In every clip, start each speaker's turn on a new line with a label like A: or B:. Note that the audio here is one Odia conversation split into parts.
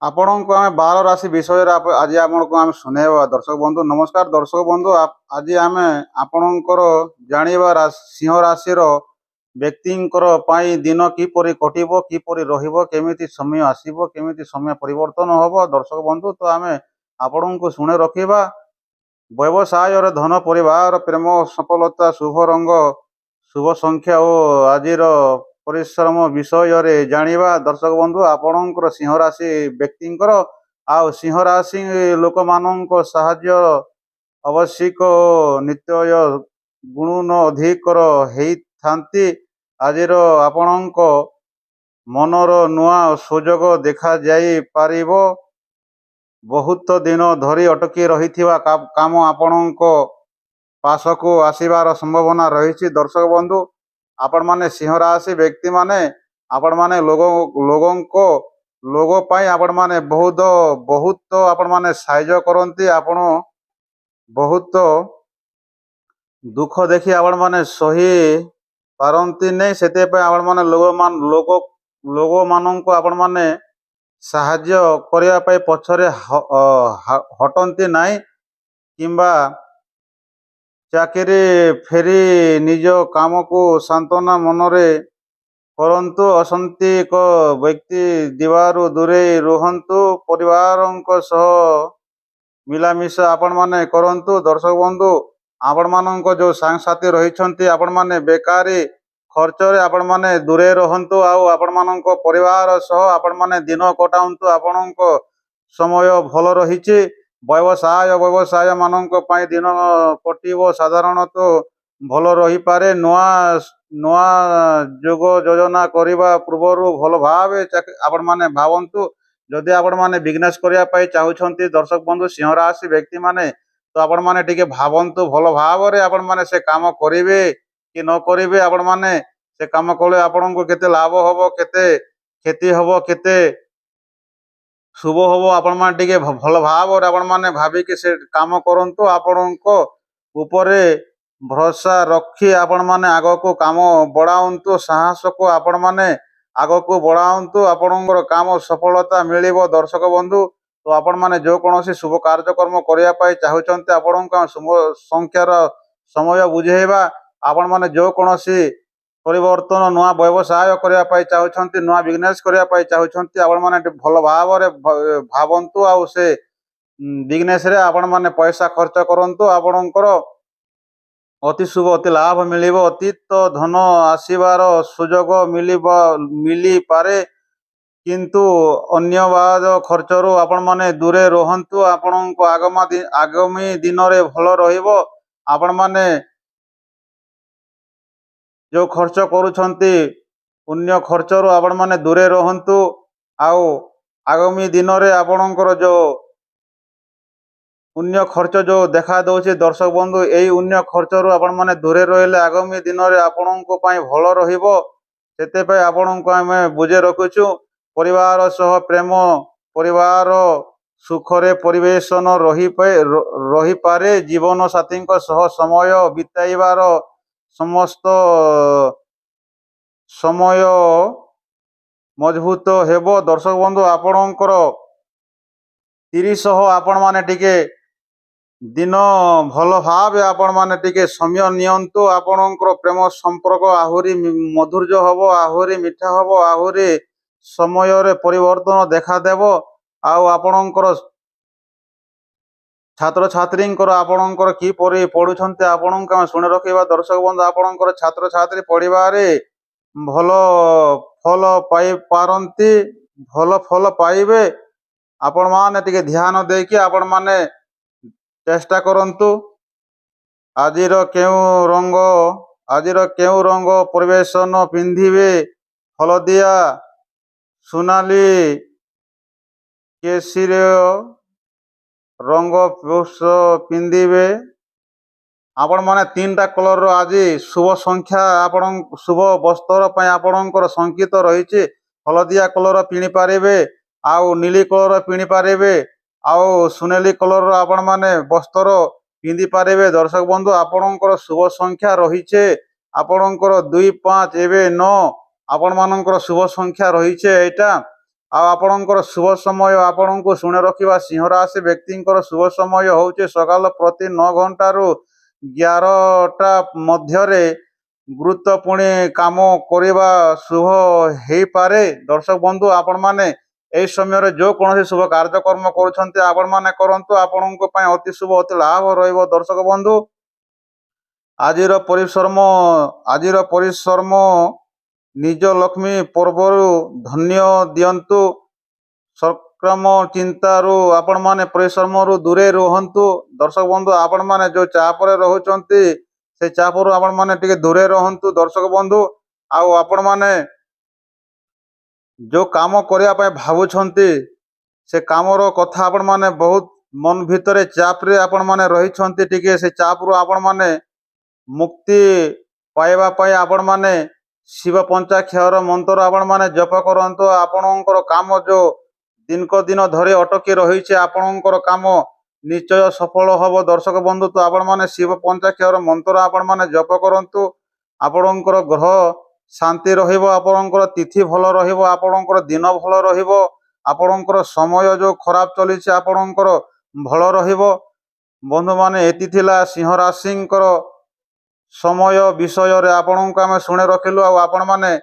A: ଆପଣଙ୍କୁ ଆମେ 12 ରାଶି ବିଷୟରେ ଆଜି ଆପଣଙ୍କୁ ଆମେ ଶୁଣେଇବା। ଦର୍ଶକ ବନ୍ଧୁ ନମସ୍କାର। ଦର୍ଶକ ବନ୍ଧୁ ଆଜି ଆମେ ଆପଣଙ୍କର ଜାଣିବା ସିଂହ ରାଶିର ବ୍ୟକ୍ତିଙ୍କର ପାଇଁ ଦିନ କିପରି କଟିବ, କିପରି ରହିବ, କେମିତି ସମୟ ଆସିବ, କେମିତି ସମୟ ପରିବର୍ତ୍ତନ ହେବ। ଦର୍ଶକ ବନ୍ଧୁ ତ ଆମେ ଆପଣଙ୍କୁ ଶୁଣେ ରଖିବା। ବ୍ୟବସାୟରେ ଧନ, ପରିବାର, ପ୍ରେମ, ସଫଳତା, ଶୁଭ ରଙ୍ଗ, ଶୁଭ ସଂଖ୍ୟା ଓ ଆଜିର ପରିଶ୍ରମ ବିଷୟରେ ଜାଣିବା। ଦର୍ଶକ ବନ୍ଧୁ ଆପଣଙ୍କର ସିଂହ ରାଶି ବ୍ୟକ୍ତିଙ୍କର ଆଉ ସିଂହ ରାଶି ଲୋକମାନଙ୍କ ସାହାଯ୍ୟ ଆବଶ୍ୟକ ଓ ନିତ୍ୟ ଗୁଣ ଅଧିକର ହେଇଥାନ୍ତି। ଆଜିର ଆପଣଙ୍କ ମନର ନୂଆ ସୁଯୋଗ ଦେଖାଯାଇପାରିବ। ବହୁତ ଦିନ ଧରି ଅଟକି ରହିଥିବା କାମ ଆପଣଙ୍କ ପାଶକୁ ଆସିବାର ସମ୍ଭାବନା ରହିଛି। ଦର୍ଶକ ବନ୍ଧୁ ଆପଣମାନେ ସିଂହ ରାଶି ବ୍ୟକ୍ତିମାନେ ଆପଣମାନେ ଲୋକ ପାଇଁ ଆପଣମାନେ ବହୁତ ଆପଣମାନେ ସାହାଯ୍ୟ କରନ୍ତି। ଆପଣ ବହୁତ ଦୁଃଖ ଦେଖି ଆପଣମାନେ ସହି ପାରନ୍ତି ନାହିଁ। ସେଥିପାଇଁ ଆପଣମାନେ ଲୋକମାନଙ୍କୁ ଆପଣମାନେ ସାହାଯ୍ୟ କରିବା ପାଇଁ ପଛରେ ହଟନ୍ତି ନାହିଁ କିମ୍ବା ଚାକିରି ଫେରି ନିଜ କାମକୁ ସାନ୍ତ୍ୱନା ମନରେ କରନ୍ତୁ। ଅଶାନ୍ତିକ ବ୍ୟକ୍ତି ଦିବାରୁ ଦୂରେଇ ରୁହନ୍ତୁ। ପରିବାରଙ୍କ ସହ ମିଳାମିଶା ଆପଣମାନେ କରନ୍ତୁ। ଦର୍ଶକ ବନ୍ଧୁ ଆପଣମାନଙ୍କ ଯେଉଁ ସାଙ୍ଗସାଥି ରହିଛନ୍ତି ଆପଣମାନେ ବେକାରୀ ଖର୍ଚ୍ଚରେ ଆପଣମାନେ ଦୂରେଇ ରହନ୍ତୁ ଆଉ ଆପଣମାନଙ୍କ ପରିବାର ସହ ଆପଣମାନେ ଦିନ କଟାନ୍ତୁ। ଆପଣଙ୍କ ସମୟ ଭଲ ରହିଛି। ବ୍ୟବସାୟ ମାନଙ୍କ ପାଇଁ ଦିନ କଟିବ ସାଧାରଣତଃ ଭଲ ରହିପାରେ। ନୂଆ ଯୋଗ ଯୋଜନା କରିବା ପୂର୍ବରୁ ଭଲ ଭାବେ ଆପଣମାନେ ଭାବନ୍ତୁ। ଯଦି ଆପଣମାନେ ବିଜନେସ୍ କରିବା ପାଇଁ ଚାହୁଁଛନ୍ତି ଦର୍ଶକ ବନ୍ଧୁ ସିଂହ ରାଶି ବ୍ୟକ୍ତିମାନେ ତ ଆପଣମାନେ ଟିକେ ଭାବନ୍ତୁ ଭଲ ଭାବରେ ଆପଣମାନେ ସେ କାମ କରିବେ କି ନ କରିବେ। ଆପଣମାନେ ସେ କାମ କଲେ ଆପଣଙ୍କୁ କେତେ ଲାଭ ହବ, କେତେ କ୍ଷତି ହବ, କେତେ ଶୁଭ ହବ ଆପଣମାନେ ଟିକେ ଭଲ ଭାବରେ ଆପଣମାନେ ଭାବିକି ସେ କାମ କରନ୍ତୁ। ଆପଣଙ୍କ ଉପରେ ଭରସା ରଖି ଆପଣମାନେ ଆଗକୁ କାମ ବଢ଼ାନ୍ତୁ। ସାହସକୁ ଆପଣମାନେ ଆଗକୁ ବଢ଼ାନ୍ତୁ। ଆପଣଙ୍କର କାମ ସଫଳତା ମିଳିବ। ଦର୍ଶକ ବନ୍ଧୁ ତ ଆପଣମାନେ ଯେକୌଣସି ଶୁଭ କାର୍ଯ୍ୟକ୍ରମ କରିବା ପାଇଁ ଚାହୁଁଛନ୍ତି ଆପଣଙ୍କ ଶୁଭ ସଂଖ୍ୟାର ସମୟ ବୁଝେଇବା। ଆପଣମାନେ ଯେକୌଣସି ପରିବର୍ତ୍ତନ ନୂଆ ବ୍ୟବସାୟ କରିବା ପାଇଁ ଚାହୁଁଛନ୍ତି, ନୂଆ ବିଜନେସ୍ କରିବା ପାଇଁ ଚାହୁଁଛନ୍ତି ଆପଣମାନେ ଭଲ ଭାବରେ ଭାବନ୍ତୁ ଆଉ ସେ ବିଜନେସ୍ରେ ଆପଣମାନେ ପଇସା ଖର୍ଚ୍ଚ କରନ୍ତୁ। ଆପଣଙ୍କର ଅତି ଶୁଭ ଅତି ଲାଭ ମିଳିବ। ଅତୀତ ଧନ ଆସିବାର ସୁଯୋଗ ମିଳିପାରେ କିନ୍ତୁ ଅନ୍ୟବାଦ ଖର୍ଚ୍ଚରୁ ଆପଣମାନେ ଦୂରେ ରୁହନ୍ତୁ। ଆପଣଙ୍କ ଆଗାମୀ ଦିନରେ ଭଲ ରହିବ। ଆପଣମାନେ ଯେଉଁ ଖର୍ଚ୍ଚ କରୁଛନ୍ତି ଅନ୍ୟ ଖର୍ଚ୍ଚରୁ ଆପଣମାନେ ଦୂରେ ରୁହନ୍ତୁ। ଆଉ ଆଗାମୀ ଦିନରେ ଆପଣଙ୍କର ଯେଉଁ ଅନ୍ୟ ଖର୍ଚ୍ଚ ଯେଉଁ ଦେଖା ଦେଉଛି ଦର୍ଶକ ବନ୍ଧୁ ଏଇ ଅନ୍ୟ ଖର୍ଚ୍ଚରୁ ଆପଣମାନେ ଦୂରେ ରହିଲେ ଆଗାମୀ ଦିନରେ ଆପଣଙ୍କ ପାଇଁ ଭଲ ରହିବ। ସେଥିପାଇଁ ଆପଣଙ୍କୁ ଆମେ ବୁଝେଇ ରଖୁଛୁ। ପରିବାର ସହ ପ୍ରେମ, ପରିବାର ସୁଖରେ ପରିବେଶନ ରହିପାରେ। ଜୀବନ ସାଥୀଙ୍କ ସହ ସମୟ ବିତାଇବାର ସମସ୍ତ ସମୟ ମଜବୁତ ହେବ। ଦର୍ଶକ ବନ୍ଧୁ ଆପଣଙ୍କର 30 ଆପଣମାନେ ଟିକେ ଦିନ ଭଲ ଭାବେ ଆପଣମାନେ ଟିକେ ସମୟ ନିଅନ୍ତୁ। ଆପଣଙ୍କର ପ୍ରେମ ସମ୍ପର୍କ ଆହୁରି ମଧୁର୍ଯ୍ୟ ହବ, ଆହୁରି ମିଠା ହବ, ଆହୁରି ସମୟରେ ପରିବର୍ତ୍ତନ ଦେଖାଦେବ। ଆଉ ଆପଣଙ୍କର ଛାତ୍ରଛାତ୍ରୀଙ୍କର ଆପଣଙ୍କର କିପରି ପଢୁଛନ୍ତି ଆପଣଙ୍କୁ ଆମେ ଶୁଣି ରଖିବା। ଦର୍ଶକ ବନ୍ଧୁ ଆପଣଙ୍କର ଛାତ୍ରଛାତ୍ରୀ ପଢିବାରେ ଭଲ ଫଳ ପାଇପାରନ୍ତି, ଭଲ ଫଳ ପାଇବେ। ଆପଣମାନେ ଟିକେ ଧ୍ୟାନ ଦେଇକି ଆପଣମାନେ ଚେଷ୍ଟା କରନ୍ତୁ। ଆଜିର କେଉଁ ରଙ୍ଗ ପରିବେଶନ ପିନ୍ଧିବେ? ହଳଦିଆ, ସୁନାଲି, କେଶରୀ ରଙ୍ଗ ପିନ୍ଧିବେ। ଆପଣମାନେ 3ଟା କଲରର ଆଜି ଶୁଭ ସଂଖ୍ୟା ଶୁଭ ବସ୍ତ୍ର ପାଇଁ ଆପଣଙ୍କର ସଂକେତ ରହିଛି। ହଳଦିଆ କଲର ପିନ୍ଧିପାରିବେ, ଆଉ ନୀଳି କଲର ପିନ୍ଧିପାରିବେ, ଆଉ ସୁନେଲି କଲରର ଆପଣମାନେ ବସ୍ତ୍ର ପିନ୍ଧିପାରିବେ। ଦର୍ଶକ ବନ୍ଧୁ ଆପଣଙ୍କର ଶୁଭ ସଂଖ୍ୟା ରହିଛି ଆପଣଙ୍କର 2, 5 ଏବେ 9 ଆପଣମାନଙ୍କର ଶୁଭ ସଂଖ୍ୟା ରହିଛି ଏଇଟା। आपणकर शुभ समय आपणको शुणे रखा सिंह राशि व्यक्ति शुभ समय हूँ सकाल प्रति 9 घंटारू 11टा मध्य गुरुत्वपूर्ण काम करने शुभ हो पारे। दर्शक बंधु आपण मैंने यही समय जो कौन शुभ कार्यक्रम करूँ अति शुभ अति लाभ रही। दर्शक बंधु आजिर परिश्रम निज लक्ष्मी पर्वर धन्य दियंतु सक्रम चिंतारू आपण माने परिश्रम दूरे रुहंतु। दर्शक बंधु आपण माने जो चापर रोचंती से चापर आपण माने टिके दूरे रहंतु। दर्शक बंधु आपण माने जो काम करने भावुंट से कामर कथा आपण माने बहुत मन भितर चाप रे आपण माने रही टिके से चाप आपण माने मुक्ति पाइबा पाई आपण माने शिव पंचाक्षर मंत्र आपण माने जप करंतु। आपणकर काम जो दिन को दिन धरी अटकी रही आपणकर काम निश्चय सफल हब। दर्शक बंधु तो आपण माने शिव पंचाक्षर मंत्र आपण माने जप करंतु। आपणकर ग्रह शांति रहिबो, आपणकर तिथि भल रहिबो, आपणकर दिन भल रहिबो, आपणकर समय जो खराब चली आपणकर भल रहिबो। बंधु माने एति थिला सिंह राशिंकर समय विषय रे आपणको आमे शुणे रखिलु। आपण माने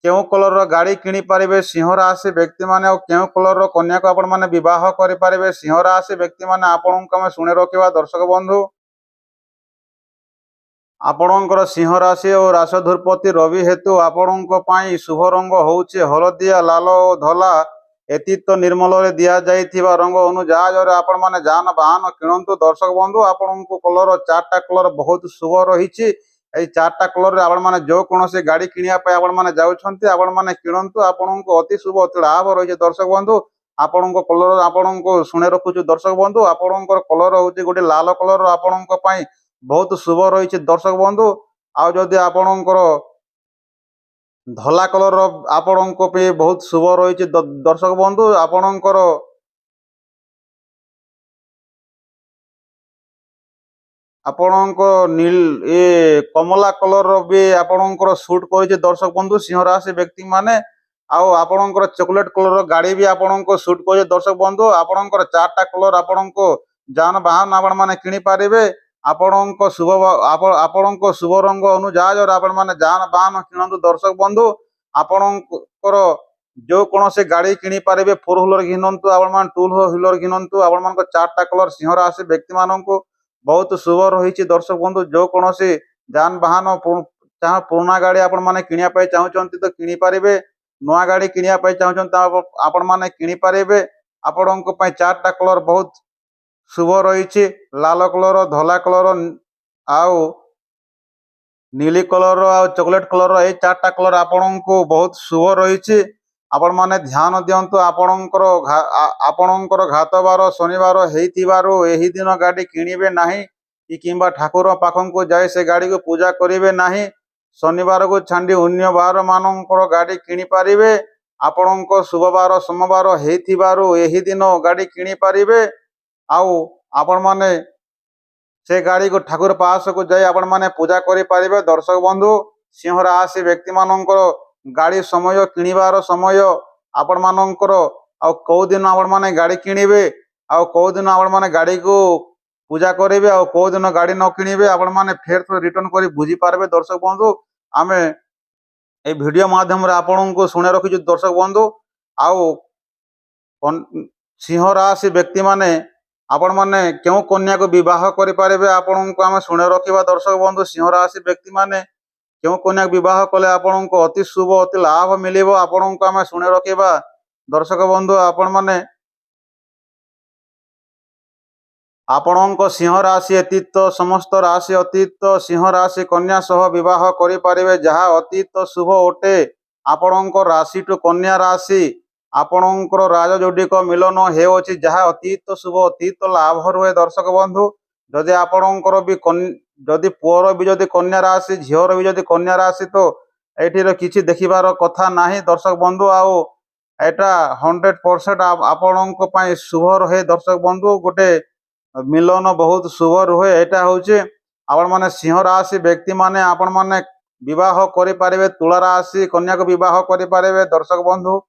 A: केउ कलर रो गाड़ी किनी पारिबे सिंह राशि व्यक्ति माने, और केउ कलर रो कन्या को आपण माने विवाह करि पारिबे सिंह राशि व्यक्ति माने आपणको आमे शुणे रखिबा। दर्शक बंधु आपणकर सिंह राशि और राशधुरपति रवि हेतु आपणको पाई शुभ रंग होउचे हलदिया लाल और धला। एतीत निर्मल रे दिया जाइथिबा रंग अनुसार आपण माने जान वाहन किणंतु। दर्शक बंधु आपणको कलर 4टा कलर बहुत शुभ रहिछि। ए 4टा कलर रे आपण माने जो कोनोसी गाड़ी किनिया पे आपण माने जाउछंती आपण माने किणंतु। आपणको अति शुभ अति लाभ रहिछि। दर्शक बंधु आपणको कलर आपणको शुणे रखुछु। दर्शक बंधु आपणकर कलर होउछि गोटे लाल कलर आपणको पाई बहुत शुभ रही। दर्शक बंधु आउ जदि आपणकर धला कलर आपणको पे बहुत शुभ रही। दर्शक बंधु आपणकर नील ए कमला कलर भी आपणकर सूट कर। दर्शक बंधु सिंह राशि व्यक्ति माने आपणकर चॉकलेट कलर गाड़ी भी आपणको सूट कर। दर्शक बंधु आपणकर 4टा कलर आपणको जान वाहन आपण माने किनी पारिबे। आपणको शुभ रंग अनुसार आपण माने जान वाहन किणंतु। दर्शक बंधु आपणकर जो कोनोसी गाड़ी किनी पारिबे 4 व्हीलर घिनंतु, आपण माने 2 व्हीलर घिनंतु। आपण मानक 4टा कलर सिंह राशि व्यक्ति माननको बहुत शुभ रही। दर्शक बंधु जो कोनोसी जान वाहन चाहे पुराना गाड़ी आपण माने किनिया पाई चाहुचंती तो किनी पारिबे, नया गाड़ी किनिया पाई चाहुचंती आपण माने किनी पारिबे। आपणको पाई 4टा कलर बहुत शुभ रही। लाल कलर धला कलर आउ नीली कलर आ चॉकलेट कलर ए 4टा कलर आपणको बहुत शुभ रही। आपण माने ध्यान दियंतु। आपणकर घातबार शनिवार हेइथिबारु एही दिन गाड़ी किनिबे नाही कि किंबा ठाकुर पाखंकु जाय से गाड़ी को पूजा करिवे नाही। शनिवार को छांडी अन्य बार मानकर गाड़ी किनी पारिबे। आपणको शुभवार सोमवार हेइथिबारु एही दिन गाड़ी किनी पारिबे। आउ आपण माने से गाड़ी को ठाकुर पास को जाय आपण माने पूजा करि पारिबे। दर्शक बंधु सिंह राशि व्यक्ति मानकर गाड़ी समय किनिबार समय आपण मानकर आउ कौ दिन आपण माने गाड़ी किनिबे आउ कौ दिन आपण माने गाड़ी को पूजा करेंगे आउ कौ दिन गाड़ी न किनिबे आपण माने फेर तो रिटर्न करी बुझी पारबे। दर्शक बंधु आमे ए वीडियो माध्यम रे आपण को सुने रखिछु। दर्शक बंधु आउ सिंह राशि व्यक्ति माने आपण माने क्यों कन्या को विवाह करि पारिबे आपण को आमे सुने रखिबा। दर्शक बंधु सिंह राशि व्यक्ति माने क्यों कन्या विवाह कले आपण को अति शुभ अति लाभ मिलिबो आपण को आमे सुने रखिबा। दर्शक बंधु आपण माने आपणको सिंह राशि अतीत समस्त राशि अतीत सिंह राशि कन्या सह विवाह करि पारिबे जहा अतीत शुभ ओटे। आपणको राशि टू कन्या राशि आपणकर राजजोडिक मिलन हेउछि जहा अतीत शुभ अतीत लाभ रुहे। दर्शक बंधु जदि आपणकर भी जदि पुअर भी जदि कन्या राशि झीवर भी जदि कन्या राशि तो एठिर किछि देखिबार कथा नाही। दर्शक बंधु आउ एटा 100% आपणको पई शुभ रहे। दर्शक बंधु गोटे मिलन बहुत शुभ रुहे। एटा होछि आपण माने सिंह राशि व्यक्ति माने आपण माने विवाह करि पारिबे। तुला राशि कन्या को विवाह करि पारिबे। दर्शक बंधु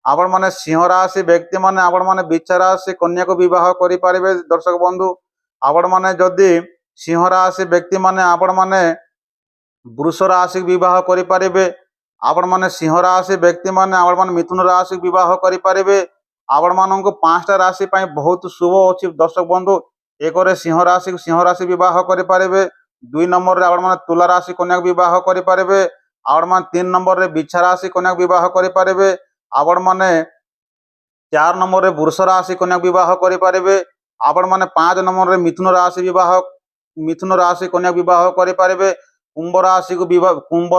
A: आपण মানে সিংহ রাশি ব্যক্তি মানে आपण মানে বিচ্ছা রাশি কন্যাকে বিবাহ করে পারিবে দর্শক বন্ধু। आपण মানে যদি সিংহ রাশি ব্যক্তি মানে आपण মানে বৃষ রাশি বিবাহ করে পারিবে। आपण মানে সিংহ রাশি ব্যক্তি মানে आपण মানে মিথুন রাশি বিবাহ করে পারিবে। आपण ମାନଙ୍କୁ ପାଞ୍ଚଟା ରାଶି ପାଇଁ ବହୁତ ଶୁଭ ଅଛି ଦର୍ଶକ ବନ୍ଧୁ। ଏକରେ ସିଂହ ରାଶି ବିବାହ କରିପାରିବେ। 2 ନମ୍ବରରେ ଆପଣମାନେ ତୁଲା ରାଶି କନ୍ୟାକୁ ବିବାହ କରିପାରିବେ। ଆପଣମାନେ 3 ନମ୍ବରରେ ବିଛା ରାଶି କନ୍ୟାକୁ ବିବାହ କରିପାରିବେ। ଆପଣମାନେ 4 ନମ୍ବରରେ ବୃଷ ରାଶି କନ୍ୟାକୁ ବିବାହ କରିପାରିବେ। ଆପଣମାନେ 5 ନମ୍ବରରେ ମିଥୁନ ରାଶି କନ୍ୟାକୁ ବିବାହ କରିପାରିବେ। କୁମ୍ଭ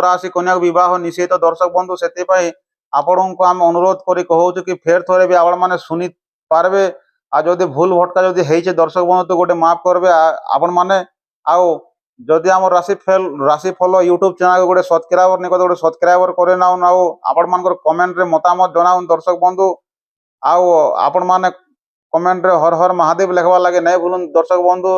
A: ରାଶି କନ୍ୟାକୁ ବିବାହ ନିଷେଧ ଦର୍ଶକ ବନ୍ଧୁ। ସେଥିପାଇଁ ଆପଣଙ୍କୁ ଆମେ ଅନୁରୋଧ କରି କହୁଛୁ କି ଫେର ଥରେ ବି ଆପଣମାନେ ଶୁଣି ପାରବେ। ଆଉ ଯଦି ଭୁଲ ଭଟକା ଯଦି ହେଇଛେ ଦର୍ଶକ ବନ୍ଧୁ ତ ଗୋଟେ ମାଫ କରିବେ ଆପଣମାନେ। ଆଉ ଯଦି ଆମର ରାଶିଫଳ ୟୁଟ୍ୟୁବ ଚ୍ୟାନେଲ ଗୋଟେ ସବସ୍କ୍ରାଇବର ନିକଟ ଗୋଟେ ସବସ୍କ୍ରାଇବର କରି ନାଉନ। ଆଉ ଆପଣମାନଙ୍କର କମେଣ୍ଟରେ ମତାମତ ଜଣାଉନ ଦର୍ଶକ ବନ୍ଧୁ। ଆଉ ଆପଣମାନେ କମେଣ୍ଟରେ ହର ହର ମହାଦେବ ଲେଖବା ଲାଗି ନାଇଁ ଭୁଲୁନ ଦର୍ଶକ ବନ୍ଧୁ।